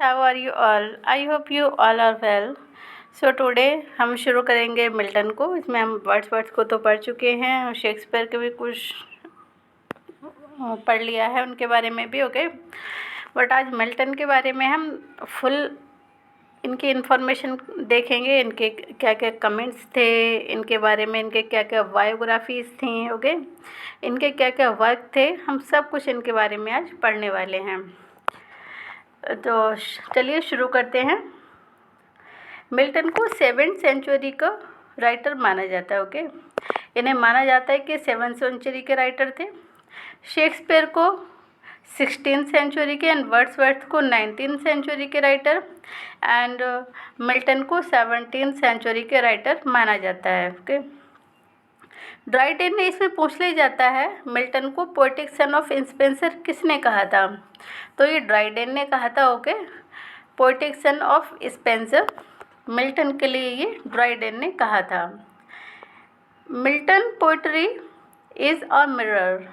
How are you all? I hope you all are well. So today हम शुरू करेंगे Milton को। इसमें हम वर्ड्स को तो पढ़ चुके हैं और शेक्सपियर के भी कुछ पढ़ लिया है, उनके बारे में भी ओके। बट आज मिल्टन के बारे में हम फुल इनकी इन्फॉर्मेशन देखेंगे, इनके क्या क्या कमेंट्स थे इनके बारे में, इनके क्या क्या बायोग्राफीज़ थी ओके, इनके क्या क्या वर्क थे, हम सब कुछ इनके बारे में आज पढ़ने वाले हैं। तो चलिए शुरू करते हैं। मिल्टन को 7th सेंचुरी का राइटर माना जाता है ओके। इन्हें माना जाता है कि 7th सेंचुरी के राइटर थे। शेक्सपियर को 16th सेंचुरी के एंड वर्ड्सवर्थ को 19th सेंचुरी के राइटर एंड मिल्टन को 17th सेंचुरी के राइटर माना जाता है ओके। ड्राइडेन ने इसमें पूछ लिया जाता है मिल्टन को पोएटिक सन ऑफ स्पेंसर किसने कहा था, तो ये ड्राइडेन ने कहा था okay. Poetic son of Spenser Milton के लिए ये ड्राइडेन ने कहा था। Milton poetry is a mirror,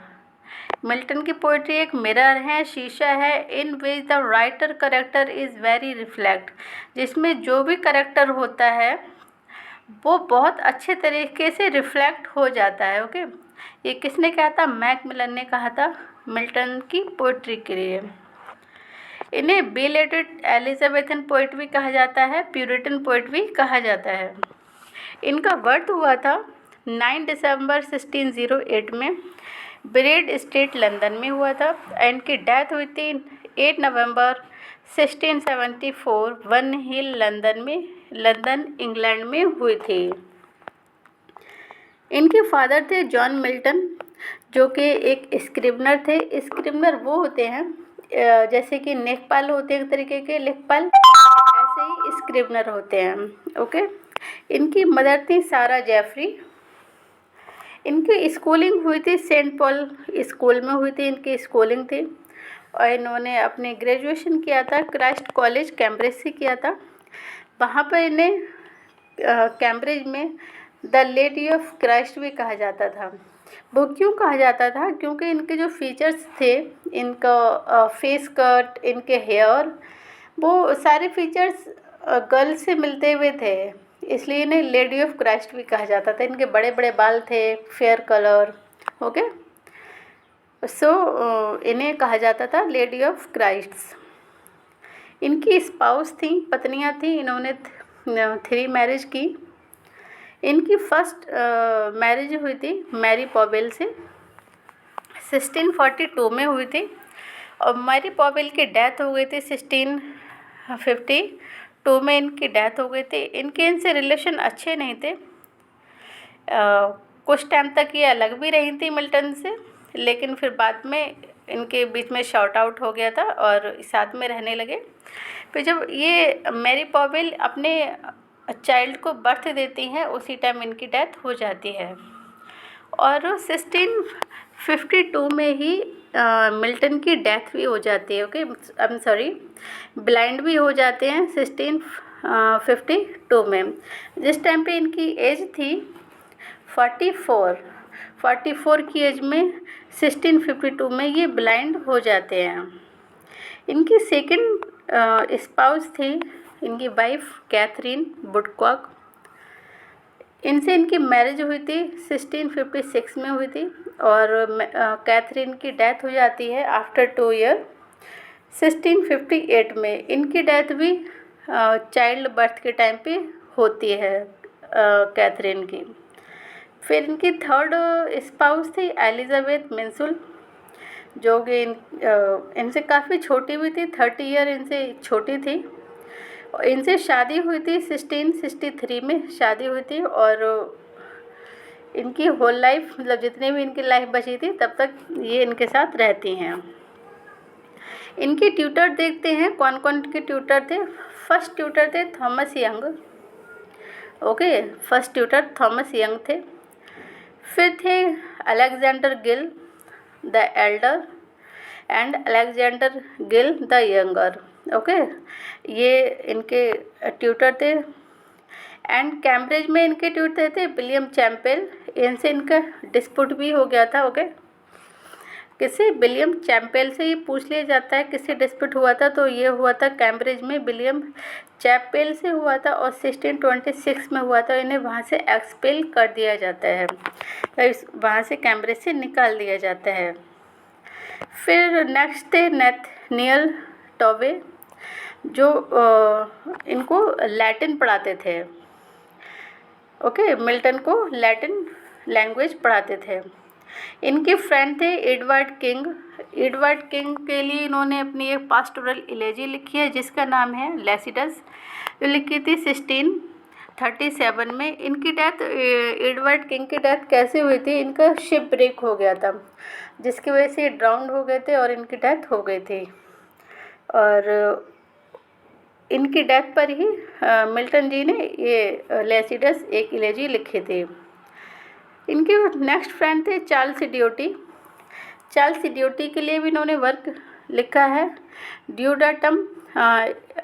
Milton की पोइट्री एक मिरर है, शीशा है। In which the writer character is very reflect, जिसमें जो भी करेक्टर होता है वो बहुत अच्छे तरीके से रिफ्लेक्ट हो जाता है ओके। ये किसने कहा था? मैकमिलन ने कहा था मिल्टन की पोइट्री के लिए। इन्हें बिलेटेड एलिजाबेथन पोइट भी कहा जाता है, प्यूरिटन पोइट भी कहा जाता है। इनका बर्थ हुआ था 9 दिसंबर 1608 में, ब्रेड स्ट्रीट लंदन में हुआ था। इनकी डेथ हुई थी 8 नवंबर 1674 वन हिल लंदन इंग्लैंड में हुई थी। इनके फादर थे जॉन मिल्टन, जो कि एक स्क्रिबनर थे। स्क्रिबनर वो होते हैं जैसे कि लेखपाल होते हैं एक तरीके के लेखपाल, ऐसे ही स्क्रिबनर होते हैं ओके। इनकी मदर थी सारा जेफरी। इनकी स्कूलिंग हुई थी सेंट पॉल स्कूल में हुई थी, इनकी स्कूलिंग थी। और इन्होंने अपने ग्रेजुएशन किया था क्राइस्ट कॉलेज कैम्ब्रिज से किया था। वहाँ पर इन्हें कैम्ब्रिज में द लेडी ऑफ क्राइस्ट भी कहा जाता था। वो क्यों कहा जाता था? क्योंकि इनके जो फीचर्स थे, इनका फेस कट, इनके हेयर, वो सारे फीचर्स गर्ल से मिलते हुए थे, इसलिए इन्हें लेडी ऑफ क्राइस्ट भी कहा जाता था। इनके बड़े बड़े बाल थे, फेयर कलर ओके। इन्हें कहा जाता था लेडी ऑफ क्राइस्ट। इनकी स्पाउस थी, पत्नियां थी। इन्होंने 3 मैरिज की। इनकी फर्स्ट मैरिज हुई थी मैरी पॉवेल से 1642 में हुई थी, और मैरी पॉवेल की डेथ हो गई थी 1652 में इनकी डेथ हो गई थी। इनसे रिलेशन अच्छे नहीं थे। कुछ टाइम तक ये अलग भी रही थी मिल्टन से, लेकिन फिर बाद में इनके बीच में शॉर्ट आउट हो गया था और साथ में रहने लगे। फिर जब ये मैरी पॉवेल अपने चाइल्ड को बर्थ देती हैं, उसी टाइम इनकी डेथ हो जाती है। और 1652 में ही मिल्टन की डेथ भी हो जाती है okay. I am sorry, blind भी हो जाते हैं 1652 में। जिस टाइम पे इनकी एज थी 44 की एज में 1652 में ये ब्लाइंड हो जाते हैं। इनकी सेकंड स्पाउस थी इनकी वाइफ कैथरीन वुडकॉक। इनसे इनकी मैरिज हुई थी 1656 में हुई थी, और कैथरीन की डेथ हो जाती है आफ्टर 2 ईयर 1658 में। इनकी डेथ भी चाइल्ड बर्थ के टाइम पे होती है कैथरीन की। फिर इनकी थर्ड स्पाउस थी एलिजाबेथ मिंसुल, जो कि इनसे काफ़ी छोटी भी थी, 30 ईयर इनसे छोटी थी। इनसे शादी हुई थी 1663 में शादी हुई थी, और इनकी होल लाइफ, मतलब जितने भी इनकी लाइफ बची थी तब तक ये इनके साथ रहती हैं। इनके ट्यूटर देखते हैं कौन कौन के ट्यूटर थे। फर्स्ट ट्यूटर थे Thomas young okay, first tutor Thomas young थे। फिर थे Alexander Gill the Elder and Alexander Gill the younger okay, ये इनके ट्यूटर थे। एंड कैम्ब्रिज में इनके ट्यूटर थे विलियम चैम्पेल, इनसे इनका डिस्प्यूट भी हो गया था ओके। किसी विलियम चैम्पेल से ये पूछ लिया जाता है किससे डिस्प्यूट हुआ था, तो ये हुआ था कैम्ब्रिज में विलियम चैपेल से हुआ था और 1626 में हुआ था। इन्हें वहाँ से एक्सपेल कर दिया जाता है, वहाँ से कैम्ब्रिज से निकाल दिया जाता है। फिर नेक्स्ट थे नेथनियल टॉवे, जो इनको लैटिन पढ़ाते थे। ओके, मिल्टन को लैटिन लैंग्वेज पढ़ाते थे। इनके फ्रेंड थे एडवर्ड किंग। एडवर्ड किंग के लिए इन्होंने अपनी एक पास्टोरल इलेजी लिखी है जिसका नाम है लैसिडस, जो लिखी थी 1637 में। इनकी डेथ, एडवर्ड किंग की डेथ कैसे हुई थी, इनका शिप ब्रेक हो गया था जिसकी वजह से ड्राउंड हो गए थे और इनकी डेथ हो गई थी। और इनकी डेथ पर ही मिल्टन जी ने ये लैसिडस एक इलेजी लिखी थी। इनके नेक्स्ट फ्रेंड थे चार्ल्स ड्यूटी। चार्ल्स ड्यूटी के लिए भी इन्होंने वर्क लिखा है, ड्यूडाटम,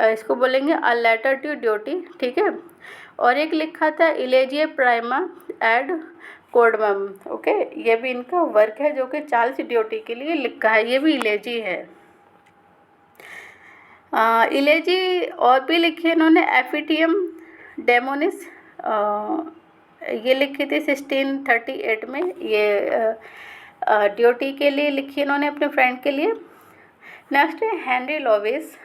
इसको बोलेंगे अ लेटर टू ड्यूटी, ठीक है। और एक लिखा था इलेजिया प्राइमा एड कोडमम। ओके, ये भी इनका वर्क है जो कि चार्ल्स ड्यूटी के लिए लिखा है, ये भी इलेजी है। इलेजी और भी लिखी है इन्होंने एफिटियम डेमोनिस, ये लिखी थी 1638 में। ये ड्यूटी के लिए लिखी इन्होंने अपने फ्रेंड के लिए। नेक्स्ट है हेनरी लॉवेस।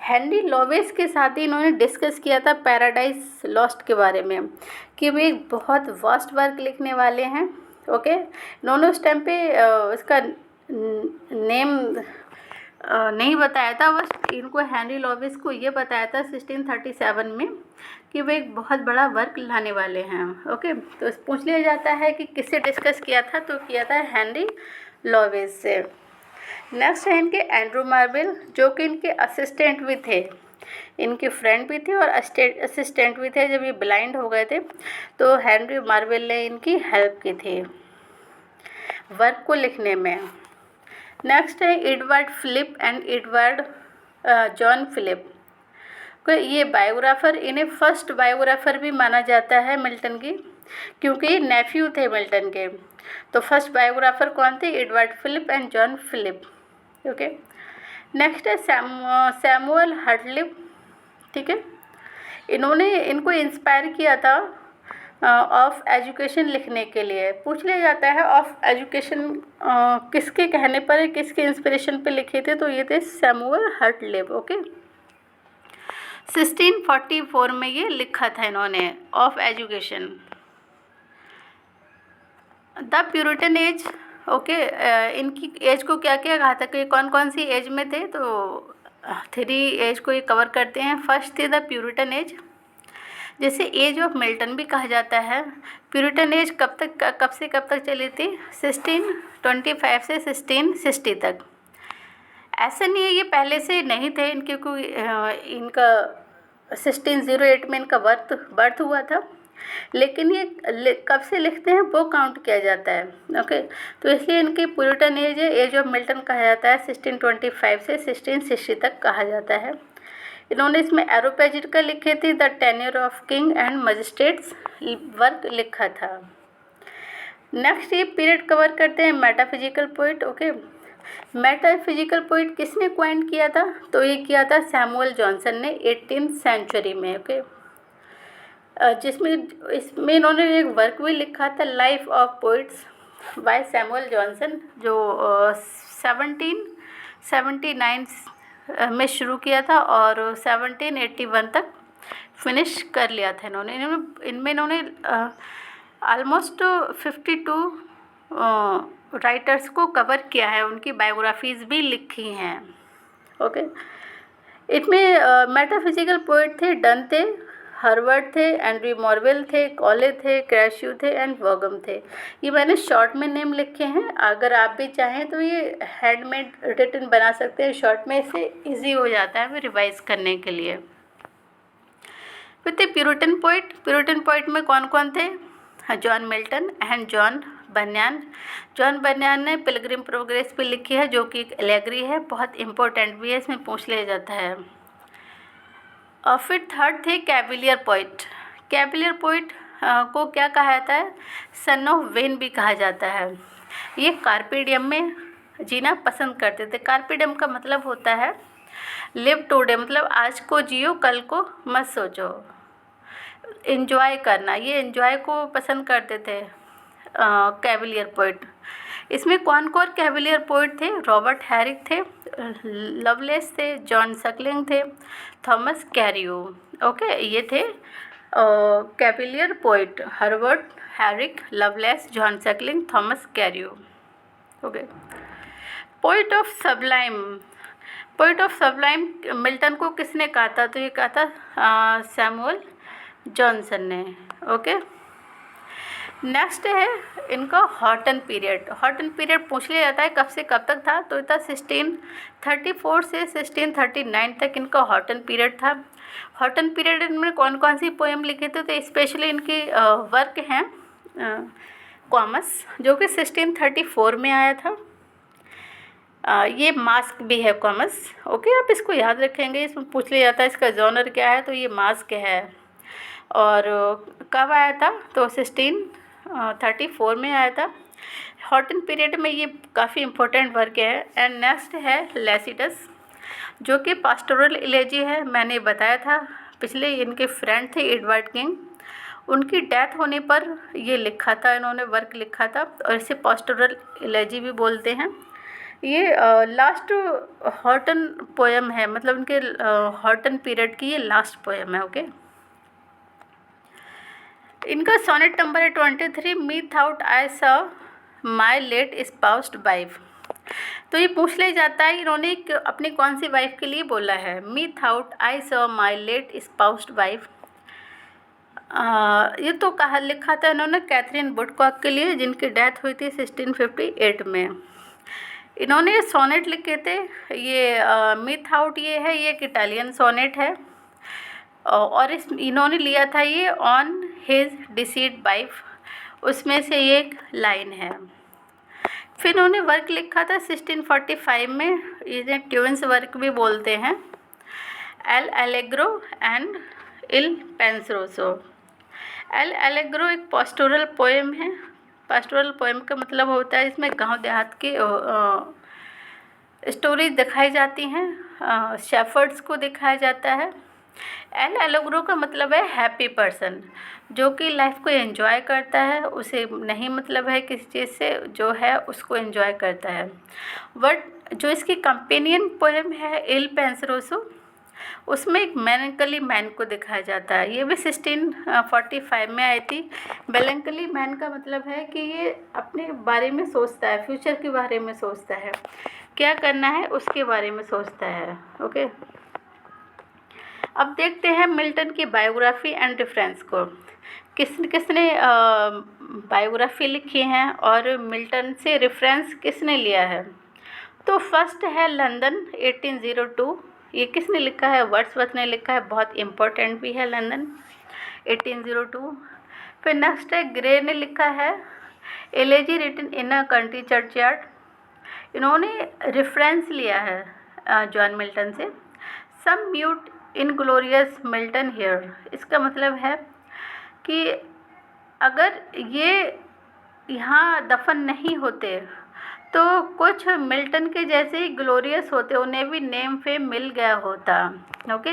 हेनरी लॉवेस के साथ ही इन्होंने डिस्कस किया था पैराडाइज लॉस्ट के बारे में कि वे एक बहुत वास्ट वर्क लिखने वाले हैं। ओके, इन्होंने उस टाइम पे इसका नेम नहीं बताया था, बस इनको हेनरी लॉवेस को ये बताया था 1637 में कि वे एक बहुत बड़ा वर्क लाने वाले हैं। ओके, तो पूछ लिया जाता है कि किससे डिस्कस किया था, तो किया था हेनरी लॉवेस से। नेक्स्ट है इनके एंड्रू मार्वेल, जो कि इनके असिस्टेंट भी थे, इनके फ्रेंड भी थे और असिस्टेंट भी थे। जब ये ब्लाइंड हो गए थे तो हेनरी मार्वेल ने इनकी हेल्प की थी वर्क को लिखने में। नेक्स्ट है Edward Phillips and Edward John Phillips. ये बायोग्राफर, इन्हें फर्स्ट बायोग्राफर भी माना जाता है मिल्टन की, क्योंकि ये नेफ्यू थे मिल्टन के। तो फर्स्ट बायोग्राफर कौन थे, Edward Phillips and John Phillips. Okay, next है सैमुअल हटलिप, ठीक है। इनको इंस्पायर किया था ऑफ एजुकेशन लिखने के लिए। पूछ लिया जाता है ऑफ एजुकेशन किसके कहने पर, किसके इंस्पिरेशन पे लिखे थे, तो ये थे सैमुअल हटलिप। ओके, 1644 में ये लिखा था इन्होंने of education. The Puritan age. Okay, इनकी एज को क्या क्या कहा था कि कौन कौन सी एज में थे, तो 3 एज को ये कवर करते हैं। फर्स्ट थी द प्यूरिटन एज, जिसे एज ऑफ मिल्टन भी कहा जाता है। प्यूरिटन एज कब से कब तक चली थी, 1625 से 1660 तक। ऐसा नहीं है ये पहले से नहीं थे इनके, कोई इनका 1608 में इनका बर्थ हुआ था, लेकिन ये कब से लिखते हैं वो काउंट किया जाता है। ओके, तो इसलिए इनकी प्यूरिटन एज है, एज ऑफ मिल्टन कहा जाता है, 1625 से 1660 तक कहा जाता है। इन्होंने इसमें एरोपैजिटिकल लिखे थे, the tenure of king and magistrates work लिखा था। नेक्स्ट ये पीरियड कवर करते हैं metaphysical poet. Okay, metaphysical poet किसने क्वाइंट किया था, तो ये किया था सैमुअल जॉनसन ने 18th सेंचुरी में। ओके, इसमें इन्होंने एक वर्क भी लिखा था life of poets by Samuel Johnson, जो 1779 में शुरू किया था और 1781 तक फिनिश कर लिया था इन्होंने ऑलमोस्ट 52 राइटर्स को कवर किया है, उनकी बायोग्राफीज़ भी लिखी हैं। ओके, इसमें मेटाफिजिकल पोइट थे डन थे, हर्वर्ड थे, एंड्रू मॉर्वेल थे, कॉले थे, क्रैशू थे एंड वॉगम थे। ये मैंने शॉर्ट में नेम लिखे हैं, अगर आप भी चाहें तो ये हैंडमेड रिटन बना सकते हैं शॉर्ट में, इससे इजी हो जाता है रिवाइज करने के लिए। फिर थे प्यूरिटन पोइट में कौन कौन थे, John Milton and John banyan. John banyan ने पिलग्रिम प्रोग्रेस भी लिखी है, जो कि एक एलेगरी है, बहुत इंपॉर्टेंट भी है, इसमें पूछ लिया जाता है। और फिर थर्ड थे कैविलियर पोइट को क्या कहा जाता है, सन ऑफ वेन भी कहा जाता है। ये कार्पेडियम में जीना पसंद करते थे। कार्पे डिएम का मतलब होता है लिव टुडे, मतलब आज को जियो कल को मत सोचो, एंजॉय करना। ये एंजॉय को पसंद करते थे कैवलियर पोइट। इसमें कौन कौन कैवलियर पोइट थे? रॉबर्ट हैरिक थे, लवलेस थे, जॉन सकलिंग थे, थॉमस कैरियो। ओके, ये थे Cavalier poet, Herbert Herrick, loveless, John Suckling, Thomas Cairo. Okay, poet of Sublime. Poet of Sublime Milton को किसने कहा था? तो ये कहा था सैमुअल जॉनसन ने। ओके, नेक्स्ट है इनका हॉटन पीरियड। हॉटन पीरियड पूछ लिया जाता है कब से कब तक था, तो था 1634 से 1639 तक इनका हॉटन पीरियड था। हॉटन पीरियड में कौन कौन सी पोएम लिखे थे? तो स्पेशली इनकी वर्क हैं कॉमस, जो कि 1634 में आया था। ये मास्क भी है कॉमस। ओके, आप इसको याद रखेंगे, इसमें पूछ लिया जाता है इसका जॉनर क्या है, तो ये मास्क है। और कब आया था? तो 1634 में आया था। हॉटन पीरियड में ये काफ़ी इम्पोर्टेंट वर्क है। एंड नेक्स्ट है लैसिडस, जो कि पास्टोरल इलेजी है। मैंने बताया था पिछले, इनके फ्रेंड थे एडवर्ड किंग, उनकी डेथ होने पर ये लिखा था, इन्होंने वर्क लिखा था, और इसे पास्टोरल इलेजी भी बोलते हैं। ये लास्ट हॉटन पोएम है, मतलब इनके हॉटन पीरियड की ये लास्ट पोएम है। ओके, इनका सोनेट नंबर है 23, methought I saw my late spoused wife. तो ये पूछ लिया जाता है इन्होंने अपनी कौन सी वाइफ के लिए बोला है। Methought I saw my late spoused wife, ये तो कहा लिखा था इन्होंने कैथरीन वुडकॉक के लिए, जिनकी डेथ हुई थी 1658 में। इन्होंने सोनेट लिखे थे, ये मी थाउट ये है, ये एक इटालियन सोनेट है, और इन्होंने लिया था ये ऑन हिज डिसीड वाइफ, उसमें से ये एक लाइन है। फिर इन्होंने वर्क लिखा था 1645 में, इन्हें ट्यून्स वर्क भी बोलते हैं, L'Allegro and Il Penseroso. L'Allegro एक पास्टोरल पोएम है। पास्टोरल पोएम का मतलब होता है इसमें गांव देहात की स्टोरीज दिखाई जाती हैं, शेफर्ड्स को दिखाया जाता है। एल एलेग्रो का मतलब है हैप्पी पर्सन, जो कि लाइफ को एंजॉय करता है, उसे नहीं मतलब है किसी चीज़ से, जो है उसको एंजॉय करता है। बट जो इसकी कंपेनियन पोएम है इल पेंसरोसो, उसमें एक मेलंकली मैन को दिखाया जाता है। ये भी 1645 में आई थी। मेलंकली मैन का मतलब है कि ये अपने बारे में सोचता है, फ्यूचर के बारे में सोचता है, क्या करना है उसके बारे में सोचता है। ओके, अब देखते हैं मिल्टन की बायोग्राफी एंड रेफरेंस को, किसने बायोग्राफी लिखी है और मिल्टन से रेफरेंस किसने लिया है। तो फर्स्ट है लंदन 1802, ये किसने लिखा है? वर्ड्सवर्थ ने लिखा है, बहुत इम्पोर्टेंट भी है लंदन 1802। फिर नेक्स्ट है ग्रे ने लिखा है elegy written in a country churchyard, इन्होंने रेफरेंस लिया है जॉन मिल्टन से। Some mute inglorious Milton here, इसका मतलब है कि अगर ये यहाँ दफन नहीं होते तो कुछ मिल्टन के जैसे ही ग्लोरियस होते, उन्हें भी नेम फेम मिल गया होता। ओके,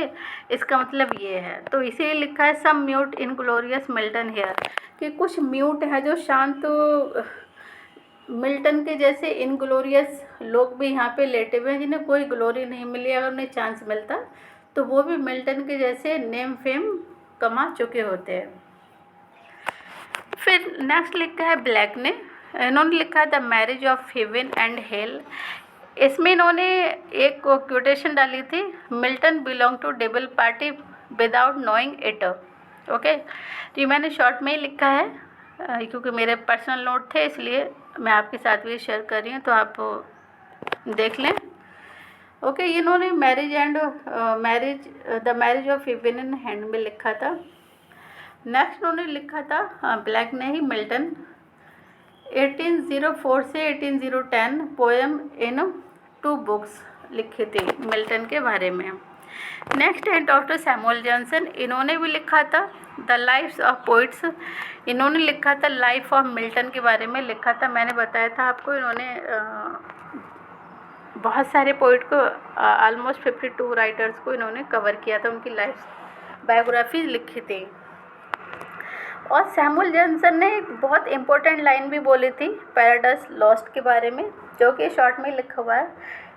इसका मतलब ये है, तो इसीलिए लिखा है सम म्यूट इनग्लोरियस मिल्टन हियर, कि कुछ म्यूट है जो शांत मिल्टन के जैसे इनग्लोरियस लोग भी यहाँ पे लेटे हुए हैं, जिन्हें कोई ग्लोरी नहीं मिली, अगर उन्हें चांस मिलता तो वो भी मिल्टन के जैसे नेम फेम कमा चुके होते हैं। फिर नेक्स्ट लिखा है ब्लैक ने, इन्होंने लिखा the marriage of heaven and hell, इसमें इन्होंने एक कोटेशन डाली थी, Milton belong to devil party without knowing it. Okay, तो ये मैंने शॉर्ट में ही लिखा है, क्योंकि मेरे पर्सनल नोट थे, इसलिए मैं आपके साथ भी शेयर कर रही हूँ, तो आप देख लें। ओके, इन्होंने the marriage of heaven and hello में लिखा था। नेक्स्ट उन्होंने लिखा था ब्लैक ने ही, मिल्टन 1804 से 1810 पोएम इन 2 बुक्स लिखी थी मिल्टन के बारे में। नेक्स्ट है डॉक्टर सैमुअल जॉनसन, इन्होंने भी लिखा था द लाइफ्स ऑफ पोइट्स, इन्होंने लिखा था लाइफ ऑफ मिल्टन के बारे में लिखा था। मैंने बताया था आपको, इन्होंने बहुत सारे पोइट को, ऑलमोस्ट 52 राइटर्स को इन्होंने कवर किया था, उनकी लाइफ बायोग्राफी लिखी थी। और सैमुअल जॉनसन ने एक बहुत इम्पोर्टेंट लाइन भी बोली थी पैराडाइज लॉस्ट के बारे में, जो कि शॉर्ट में लिखा हुआ है।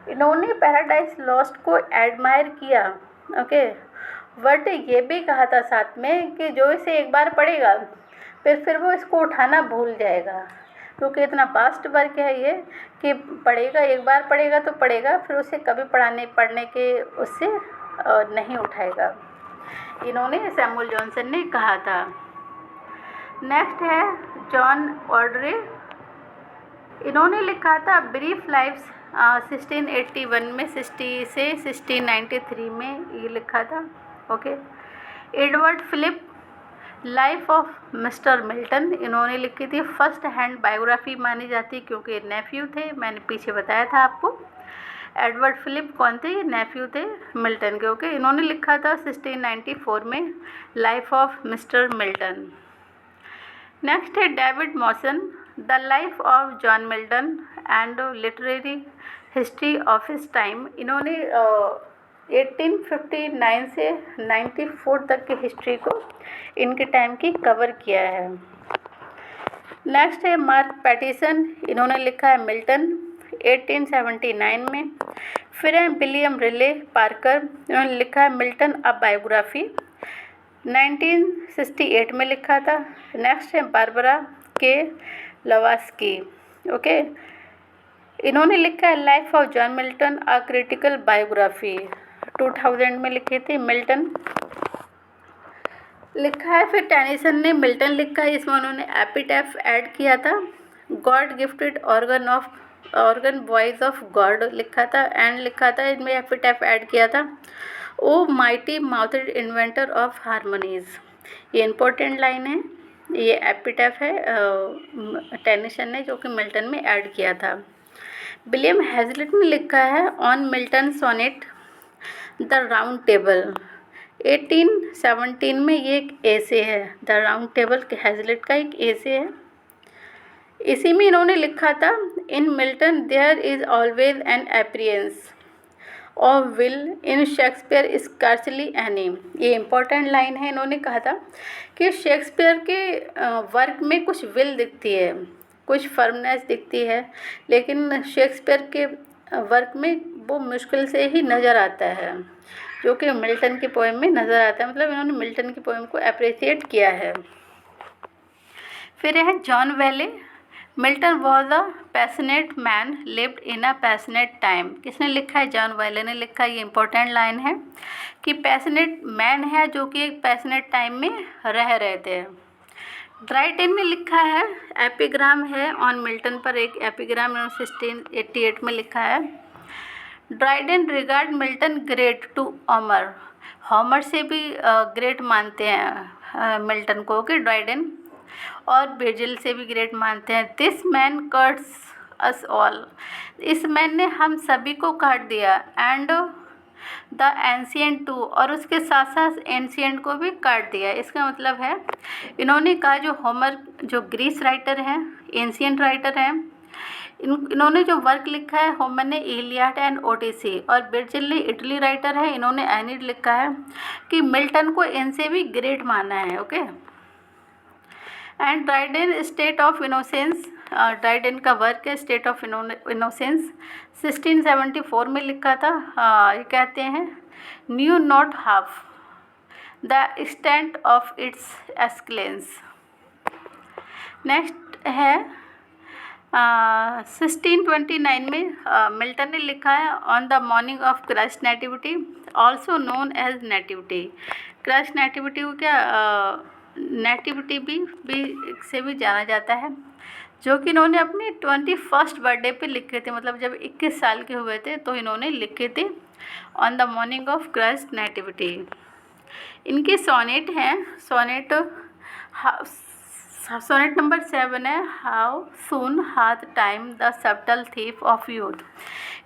इन्होंने पैराडाइज लॉस्ट को एडमायर किया, ओके, बट ये भी कहा था साथ में कि जो इसे एक बार पढ़ेगा फिर वो इसको उठाना भूल जाएगा, क्योंकि इतना वास्ट वर्क है ये कि पढ़ेगा, एक बार पढ़ेगा तो पढ़ेगा, फिर उसे कभी पढ़ने के उससे नहीं उठाएगा। इन्होंने सैमुअल जॉनसन ने कहा था। नेक्स्ट है जॉन ऑड्रे। इन्होंने लिखा था ब्रीफ लाइफ्स 1681 में, 60 से 1693 में ये लिखा था, okay. Edward Phillips life of mister Milton इन्होंने लिखी थी, फर्स्ट हैंड बायोग्राफी मानी जाती क्योंकि नेफ्यू थे, मैंने पीछे बताया था आपको। एडवर्ड फिलिप कौन थे? नेफ्यू थे मिल्टन के, ओके। इन्होंने लिखा था 1694 में life of mister Milton. Next है David Masson, the life of John Milton and literary history of his time. इन्होंने 1859 से 94 तक की हिस्ट्री को इनके टाइम की कवर किया है। नेक्स्ट है मार्क पैटिसन, इन्होंने लिखा है मिल्टन 1879 में। फिर है विलियम रिले पार्कर, इन्होंने लिखा है मिल्टन अ बायोग्राफी 1968 में लिखा था। नेक्स्ट है बारबरा के लवास्की, ओके, इन्होंने लिखा है life of John Milton a critical biography 2000 में लिखी थी। मिल्टन लिखा है। फिर टेनिसन ने मिल्टन लिखा है, इसमें उन्होंने एपिटैफ ऐड किया था। God gifted organ voice of God लिखा था, एंड लिखा था, इसमें एपिटैफ ऐड किया था, ओ mighty mouthed inventor of harmonies. ये इम्पोर्टेंट लाइन है, ये एपिटैफ है टेनिसन ने, जो कि मिल्टन में ऐड किया था। विलियम हैजलिट ने लिखा है on Milton sonnet the round table 1817 में, ये एक एसे है, द राउंड टेबल के हैजलिट का एक एसे है। इसी में इन्होंने लिखा था in Milton there is always an appearance of will in Shakespeare scarcely any. ये इम्पोर्टेंट लाइन है, इन्होंने कहा था कि शेक्सपियर के वर्क में कुछ विल दिखती है, कुछ फर्मनेस दिखती है, लेकिन शेक्सपियर के वर्क में वो मुश्किल से ही नज़र आता है, जो कि मिल्टन की पोएम में नज़र आता है। मतलब इन्होंने मिल्टन की पोएम को अप्रिशिएट किया है। फिर है जॉन वेले, Milton was a passionate man lived in a passionate time. किसने लिखा है? जॉन वेले ने लिखा है। ये इंपॉर्टेंट लाइन है कि पैशनेट मैन है जो कि एक पैशनेट टाइम में रह रहे थे। ड्राइडेन ने लिखा है, एपिग्राम है ऑन मिल्टन पर, एक एपिग्राम 1688 में लिखा है। Dryden regard Milton great to Homer, Homer से भी ग्रेट मानते हैं मिल्टन को कि ड्राइडेन, और वर्जिल से भी ग्रेट मानते हैं। This man cuts us all, इस मैन ने हम सभी को काट दिया, एंड द एंशिएंट टू, और उसके साथ साथ एंशिएंट को भी काट दिया। इसका मतलब है इन्होंने कहा जो होमर, जो ग्रीस राइटर हैं, एंशिएंट राइटर हैं, इन्होंने जो वर्क लिखा है, होमर ने इलियाड एंड ओडिसी, और वर्जिल ने इटली राइटर है, इन्होंने एनीड लिखा है, कि मिल्टन को इनसे भी ग्रेट माना है। Okay. And Dryden state of innocence, Dryden का वर्क है स्टेट ऑफ इनोसेंस 1674 में लिखा था। ये कहते हैं knew not half the extent of its excellence. Next है 1629 में मिल्टन ने लिखा है on the morning of Christ nativity, also known as nativity. Christ nativity को क्या नेटिविटी भी से भी जाना जाता है, जो कि इन्होंने अपने 21st बर्थडे पे लिखे थे, मतलब जब 21 साल के हुए थे तो इन्होंने लिखे थे on the morning of Christ nativity. इनके सोनेट हैं, सोनेट नंबर 7 है, हाउ सून हाथ time the subtle thief of youth.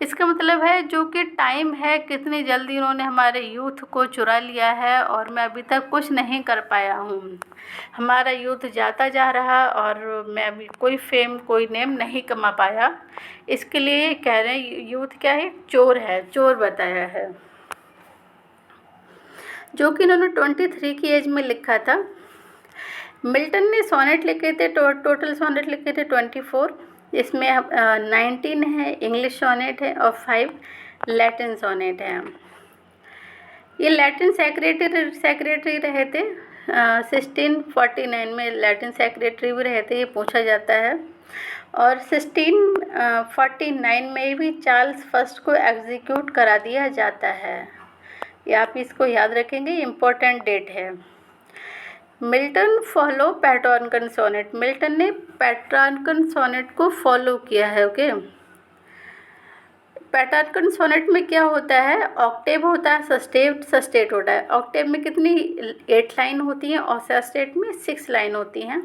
इसका मतलब है जो कि टाइम है, कितनी जल्दी उन्होंने हमारे यूथ को चुरा लिया है और मैं अभी तक कुछ नहीं कर पाया हूँ। हमारा यूथ जाता जा रहा और मैं अभी कोई फेम, कोई नेम नहीं कमा पाया। इसके लिए कह रहे हैं यूथ क्या है, चोर है, चोर बताया है। जो कि इन्होंने 23 की एज में लिखा था। मिल्टन ने सोनेट लिखे थे, टोटल सोनेट लिखे थे 24। इसमें 19 है इंग्लिश सोनेट है और 5 लैटिन सोनेट है। ये लैटिन सेक्रेटरी रहे थे 1649 में, लैटिन सेक्रेटरी भी रहे थे, ये पूछा जाता है। और 1649 में भी चार्ल्स फर्स्ट को एग्जीक्यूट करा दिया जाता है। ये आप इसको याद रखेंगे, इम्पोर्टेंट डेट है। Milton follow Petrarchan sonnet, Milton ने पेट्रार्कन सोनेट को फॉलो किया है। ओके, पेट्रार्कन सोनेट में क्या होता है, ऑक्टेव होता है, सस्टेट होता है। ऑक्टेव में कितनी 8 लाइन होती हैं और सस्टेट में 6 लाइन होती हैं।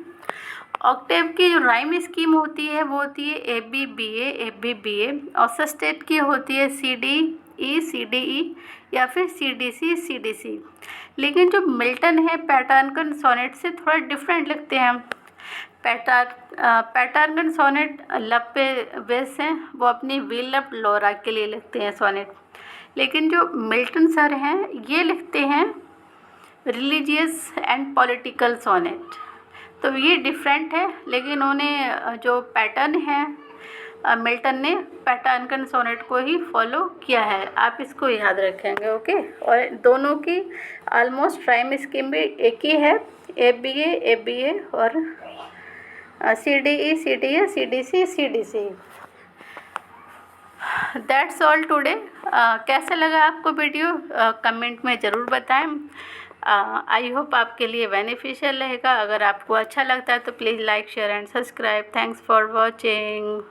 ऑक्टेव की जो राइम स्कीम होती है वो होती है ABBA और सस्टेट की होती है CDE या फिर CDC। लेकिन जो मिल्टन है पेट्रार्कन सोनेट से थोड़ा डिफरेंट लिखते हैं। पेट्रार्कन सोनेट लव पे बेस हैं, वो अपनी वी लव लॉरा के लिए लिखते हैं सोनेट। लेकिन जो मिल्टन सर हैं ये लिखते हैं रिलीजियस एंड पॉलिटिकल सोनेट। तो ये डिफरेंट है, लेकिन उन्होंने जो पैटर्न है मिल्टन ने पेट्रार्कन सोनेट को ही फॉलो किया है। आप इसको याद रखेंगे। ओके, और दोनों की ऑलमोस्ट राइम स्कीम भी एक ही है, ABA और CDE, CDC। That's all today. कैसा लगा आपको वीडियो, कमेंट में ज़रूर बताएं। आई होप आपके लिए बेनिफिशियल रहेगा। अगर आपको अच्छा लगता है तो please like, share and subscribe. Thanks for watching.